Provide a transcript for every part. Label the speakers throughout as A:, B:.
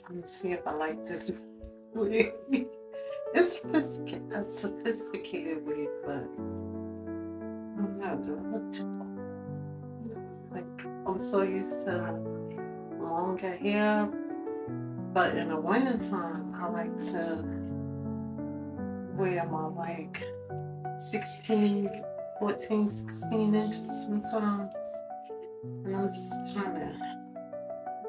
A: Let me see if I like this wig. It's a sophisticated wig, but I don't know. Do I look too like I'm so used to longer hair, but in the wintertime, I like to wear my like 16, 14, 16 inches sometimes. And I'm just trying to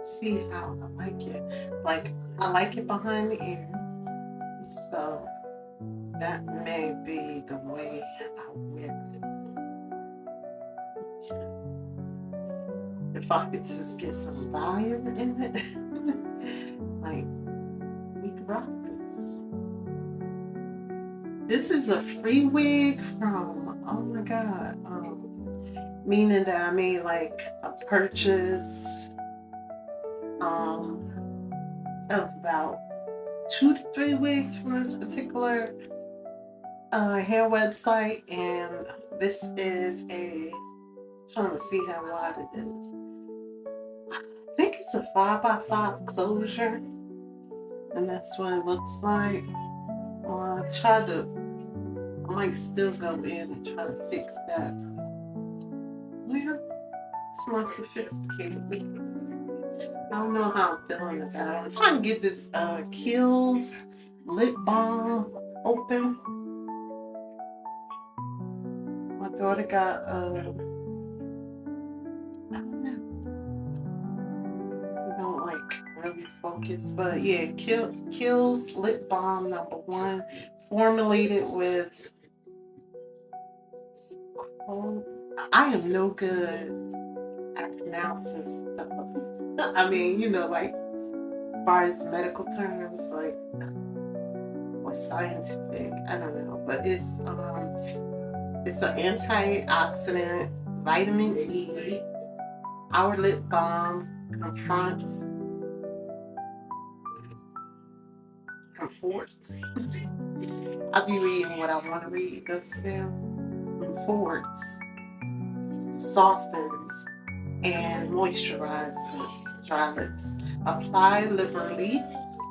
A: see how I like it. Like, I like it behind the ear, so that may be the way I wear it. If I could just get some volume in it, like, we could rock this. This is a free wig from, oh my God, meaning that I made like a purchase of about 2 to 3 wigs from this particular hair website, and this is trying to see how wide it is. I think it's a 5x5 closure, and that's what it looks like. I might still go in and try to fix that. Yeah, it's more sophisticated. I don't know how I'm feeling about it. I'm trying to get this Kiehl's lip balm open. My daughter got I don't know. We don't like really focus, but yeah, Kiehl's lip balm #1, formulated with. Oh, I am no good at pronouncing stuff. I mean, like as far as medical terms, like or scientific, I don't know, but it's an antioxidant, vitamin E. Our lip balm confronts comforts. I'll be reading what I want to read. That's still comforts, softens, and moisturizes dry lips. Apply liberally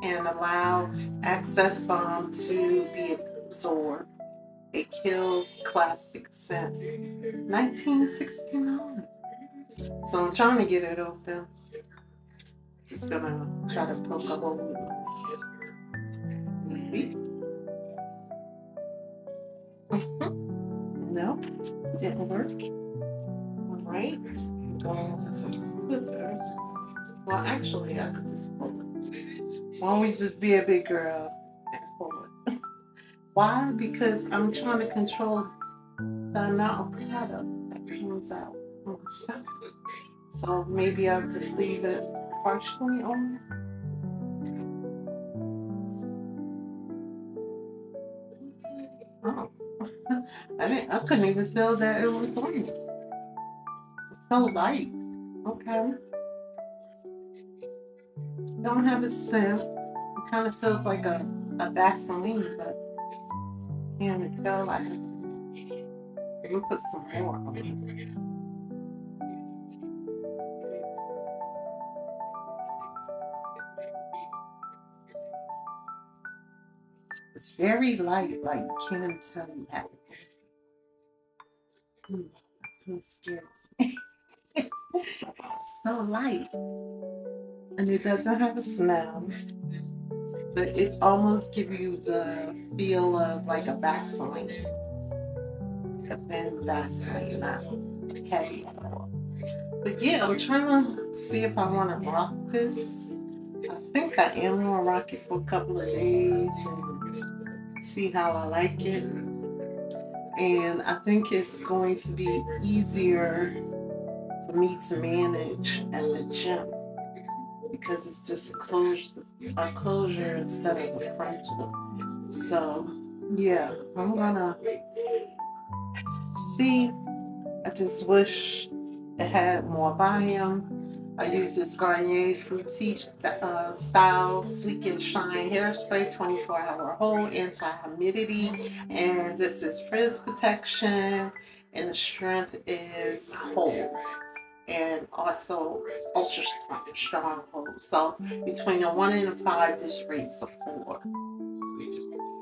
A: and allow excess balm to be absorbed. It kills classic since 1969. So I'm trying to get it open. Just gonna try to poke a hole with my maybe. No, didn't work. All right, going with some scissors. Well, actually, I could just pull it. Why don't we just be a big girl and pull it? Why? Because I'm trying to control the amount of product that comes out on myself. So maybe I'll just leave it partially on. Oh, I couldn't even feel that it was on me. It's so light. Okay. Don't have a scent. It kind of feels like a Vaseline, but can't tell. Like, let me put some more on it. It's very light, like can't even tell you that. It scares me. It's so light. And it doesn't have a smell, but it almost gives you the feel of like a Vaseline. A thin Vaseline, not heavy at all. But yeah, I'm trying to see if I want to rock this. I think I am gonna rock it for a couple of days and see how I like it. And I think it's going to be easier for me to manage at the gym because it's just a closure instead of a frontal. So yeah, I'm gonna see. I just wish it had more volume. I use this Garnier Fructis Style Sleek and Shine Hairspray 24-hour hold, anti-humidity, and this is frizz protection, and the strength is hold. and also ultra stronghold. So between a 1 and a 5, this rates a 4.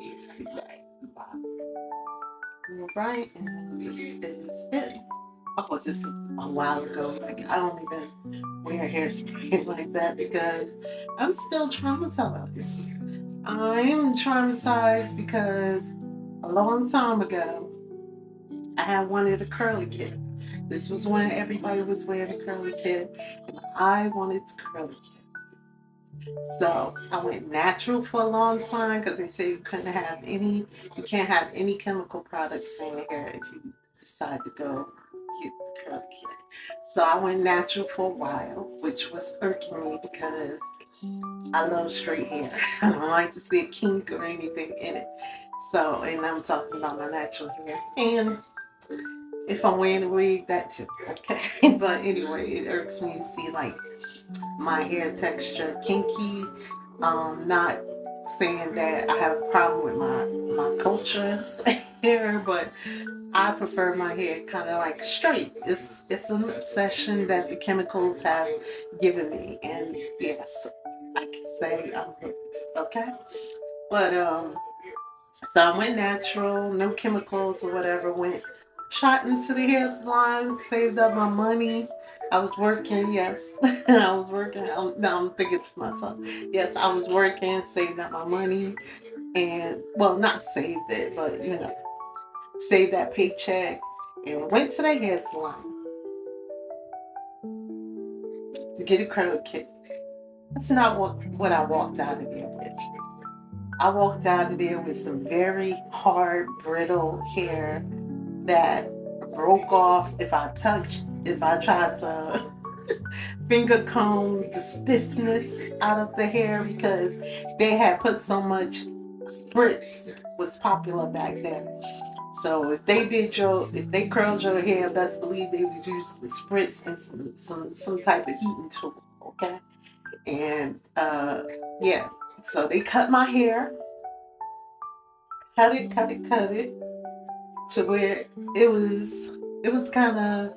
A: Let's see that. All right, and this is it. I bought this a while ago. Like, I don't even wear hairspray like that because I'm still traumatized. I'm traumatized because a long time ago, I had wanted a curly kid. This was when everybody was wearing a curly kid, and I wanted to curly kid. So I went natural for a long time because they say you can't have any chemical products in your hair if you decide to go get the curly kid. So I went natural for a while, which was irking me because I love straight hair. I don't like to see a kink or anything in it. So, and I'm talking about my natural hair. And if I'm wearing a wig, that too. Okay. But anyway, it irks me to see like my hair texture kinky. Not saying that I have a problem with my culture's hair, but I prefer my hair kind of like straight. It's an obsession that the chemicals have given me, and yes, I can say I'm hooked. Okay, but so I went natural, no chemicals or whatever. Went shot into the hair salon, saved up my money. I was working, yes. I was working. No, I'm thinking to myself, yes, I was working, saved up my money, and well, not saved it, but saved that paycheck and went to the hair salon to get a curl kit. That's not what I walked out of there with. I walked out of there with some very hard, brittle hair that broke off if I tried to finger comb the stiffness out of the hair because they had put so much spritz was popular back then. So if they curled your hair, best believe they was using the spritz and some type of heating tool. Okay, and yeah, so they cut my hair, cut it to where it was kind of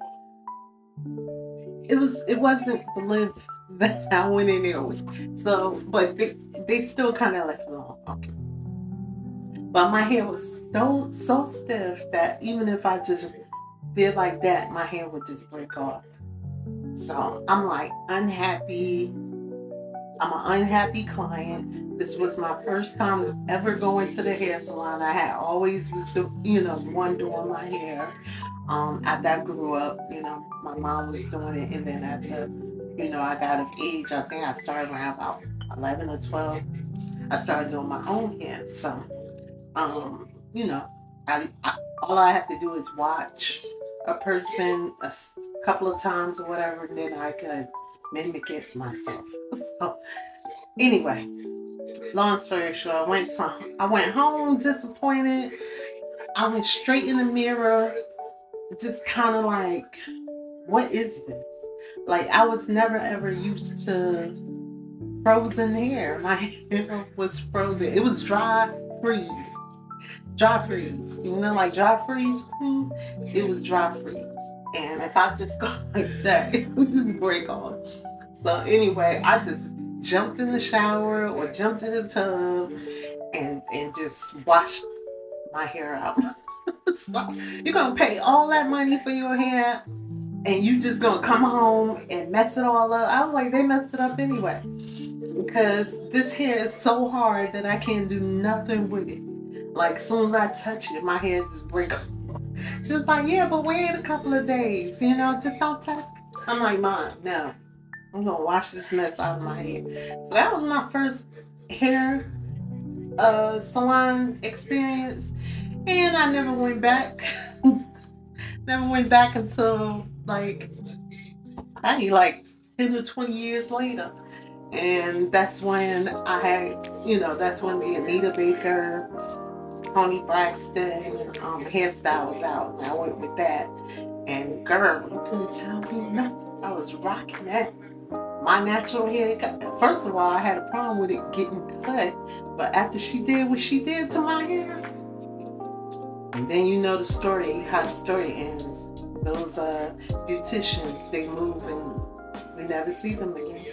A: it wasn't the live that I went in there with. So, but they still kind of left it alone. Okay. But my hair was so stiff that even if I just did like that, my hair would just break off. So I'm like unhappy. I'm an unhappy client. This was my first time ever going to the hair salon. I had always was the one doing my hair. After I grew up, my mom was doing it, and then after, I got of age, I think I started around about 11 or 12. I started doing my own hair. So, you know, all I have to do is watch a person couple of times or whatever, and then I could mimic it myself. So, anyway, long story short, I went home disappointed. I went straight in the mirror, just kind of like, what is this? Like, I was never ever used to frozen hair. My hair was frozen. It was freeze. Dry freeze. Like dry freeze food, it was dry freeze. And if I just go like that, it would just break off. So anyway, I just jumped in the shower or jumped in the tub and just washed my hair out. So you're gonna pay all that money for your hair and you just gonna come home and mess it all up. I was like, they messed it up anyway. Because this hair is so hard that I can't do nothing with it. Like, as soon as I touch it, my hair just break off. She's like, yeah, but wait a couple of days, just don't touch it. I'm like, Mom, no. I'm gonna wash this mess out of my hair. So that was my first hair salon experience. And I never went back. Never went back until like 10 or 20 years later. And that's when that's when the Anita Baker, Tony Braxton hairstyle was out. And I went with that. And girl, you couldn't tell me nothing. I was rocking that. My natural hair, first of all, I had a problem with it getting cut. But after she did what she did to my hair, and then you know the story, how the story ends. Those beauticians, they move and we never see them again.